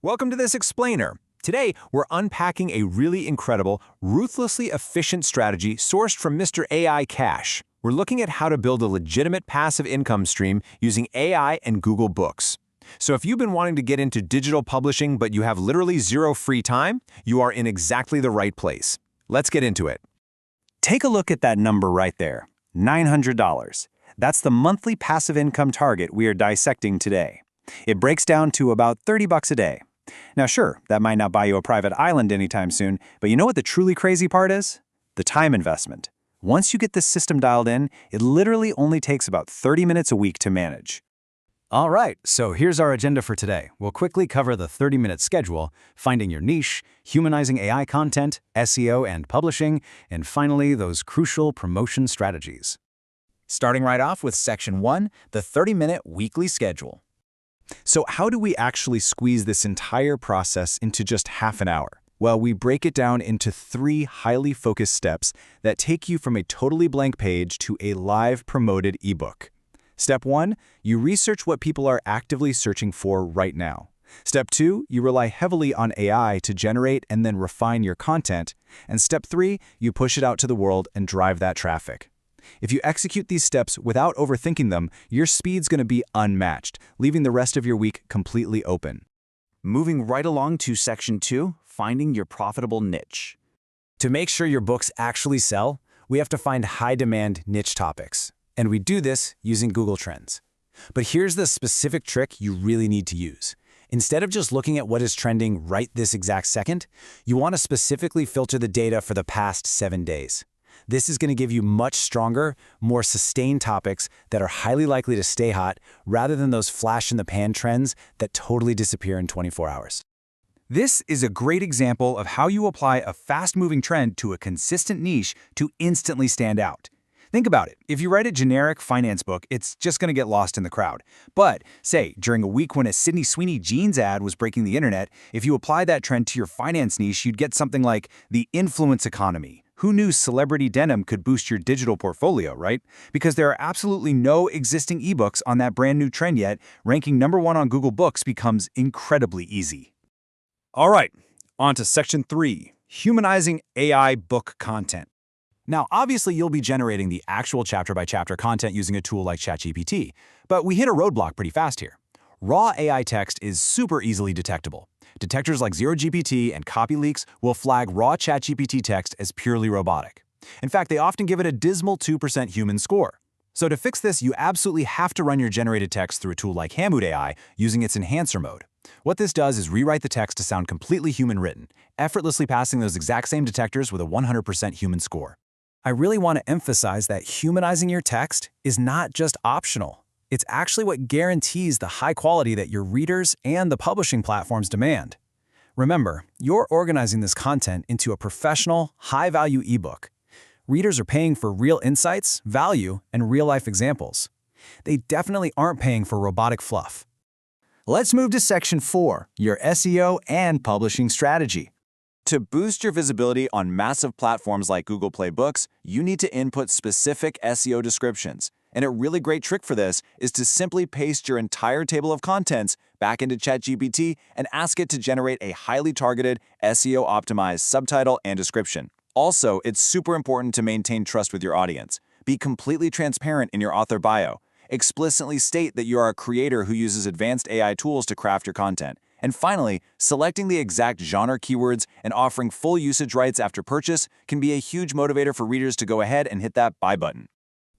Welcome to this explainer. Today, we're unpacking a really incredible, ruthlessly efficient strategy sourced from Mr. AI Cash. We're looking at how to build a legitimate passive income stream using AI and Google Books. So if you've been wanting to get into digital publishing but you have literally zero free time, you are in exactly the right place. Let's get into it. Take a look at that number right there, $900. That's the monthly passive income target we are dissecting today. It breaks down to about $30 a day. Now sure, that might not buy you a private island anytime soon, but you know what the truly crazy part is? The time investment. Once you get this system dialed in, it literally only takes about 30 minutes a week to manage. All right, so here's our agenda for today. We'll quickly cover the 30-minute schedule, finding your niche, humanizing AI content, SEO and publishing, and finally, those crucial promotion strategies. Starting right off with Section 1, the 30-minute weekly schedule. So how do we actually squeeze this entire process into just half an hour? Well, we break it down into 3 highly focused steps that take you from a totally blank page to a live promoted ebook. Step 1, you research what people are actively searching for right now. Step 2, you rely heavily on AI to generate and then refine your content. And Step 3, you push it out to the world and drive that traffic. If you execute these steps without overthinking them, your speed's going to be unmatched, leaving the rest of your week completely open. Moving right along to Section 2, finding your profitable niche. To make sure your books actually sell, we have to find high-demand niche topics. And we do this using Google Trends. But here's the specific trick you really need to use. Instead of just looking at what is trending right this exact second, you want to specifically filter the data for the past 7 days. This is going to give you much stronger, more sustained topics that are highly likely to stay hot rather than those flash-in-the-pan trends that totally disappear in 24 hours. This is a great example of how you apply a fast-moving trend to a consistent niche to instantly stand out. Think about it. If you write a generic finance book, it's just going to get lost in the crowd. But, say, during a week when a Sydney Sweeney jeans ad was breaking the internet, if you apply that trend to your finance niche, you'd get something like the influence economy. Who knew celebrity denim could boost your digital portfolio, right? Because there are absolutely no existing ebooks on that brand new trend yet, ranking #1 on Google Books becomes incredibly easy. All right, on to Section 3, humanizing AI book content. Now, obviously, you'll be generating the actual chapter-by-chapter content using a tool like ChatGPT, but we hit a roadblock pretty fast here. Raw AI text is super easily detectable. Detectors like ZeroGPT and CopyLeaks will flag raw ChatGPT text as purely robotic. In fact, they often give it a dismal 2% human score. So to fix this, you absolutely have to run your generated text through a tool like Hamood AI using its enhancer mode. What this does is rewrite the text to sound completely human-written, effortlessly passing those exact same detectors with a 100% human score. I really want to emphasize that humanizing your text is not just optional. It's actually what guarantees the high quality that your readers and the publishing platforms demand. Remember, you're organizing this content into a professional, high-value ebook. Readers are paying for real insights, value, and real-life examples. They definitely aren't paying for robotic fluff. Let's move to Section 4, your SEO and publishing strategy. To boost your visibility on massive platforms like Google Play Books, you need to input specific SEO descriptions. And a really great trick for this is to simply paste your entire table of contents back into ChatGPT and ask it to generate a highly targeted, SEO-optimized subtitle and description. Also, it's super important to maintain trust with your audience. Be completely transparent in your author bio. Explicitly state that you are a creator who uses advanced AI tools to craft your content. And finally, selecting the exact genre keywords and offering full usage rights after purchase can be a huge motivator for readers to go ahead and hit that buy button.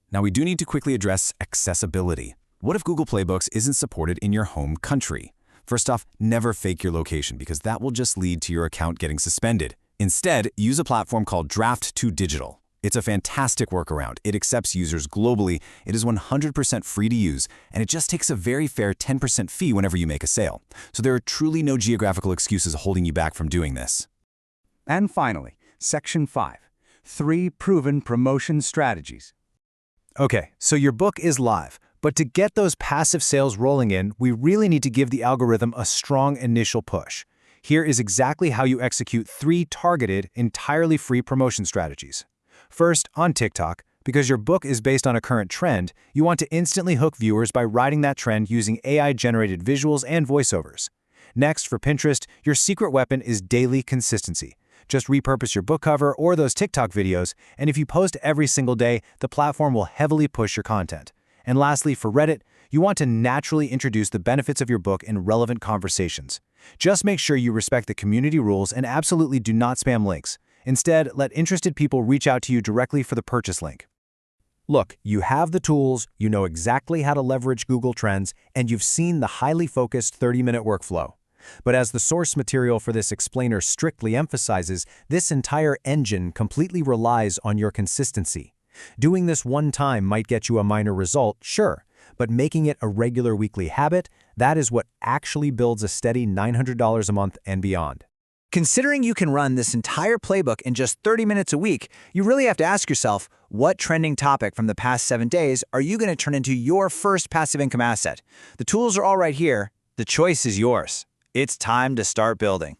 Now, we do need to quickly address accessibility. What if Google Play Books isn't supported in your home country? First off, never fake your location because that will just lead to your account getting suspended. Instead, use a platform called Draft2Digital. It's a fantastic workaround. It accepts users globally, it is 100% free to use, and it just takes a very fair 10% fee whenever you make a sale. So there are truly no geographical excuses holding you back from doing this. And finally, Section 5, 3 proven promotion strategies. Okay, so your book is live, but to get those passive sales rolling in, we really need to give the algorithm a strong initial push. Here is exactly how you execute 3 targeted, entirely free promotion strategies. First, on TikTok, because your book is based on a current trend, you want to instantly hook viewers by riding that trend using AI-generated visuals and voiceovers. Next, for Pinterest, your secret weapon is daily consistency. Just repurpose your book cover or those TikTok videos, and if you post every single day, the platform will heavily push your content. And lastly, for Reddit, you want to naturally introduce the benefits of your book in relevant conversations. Just make sure you respect the community rules and absolutely do not spam links. Instead, let interested people reach out to you directly for the purchase link. Look, you have the tools, you know exactly how to leverage Google Trends, and you've seen the highly focused 30-minute workflow. But as the source material for this explainer strictly emphasizes, this entire engine completely relies on your consistency. Doing this one time might get you a minor result, sure, but making it a regular weekly habit, that is what actually builds a steady $900 a month and beyond. Considering you can run this entire playbook in just 30 minutes a week, you really have to ask yourself, what trending topic from the past 7 days are you going to turn into your first passive income asset? The tools are all right here. The choice is yours. It's time to start building.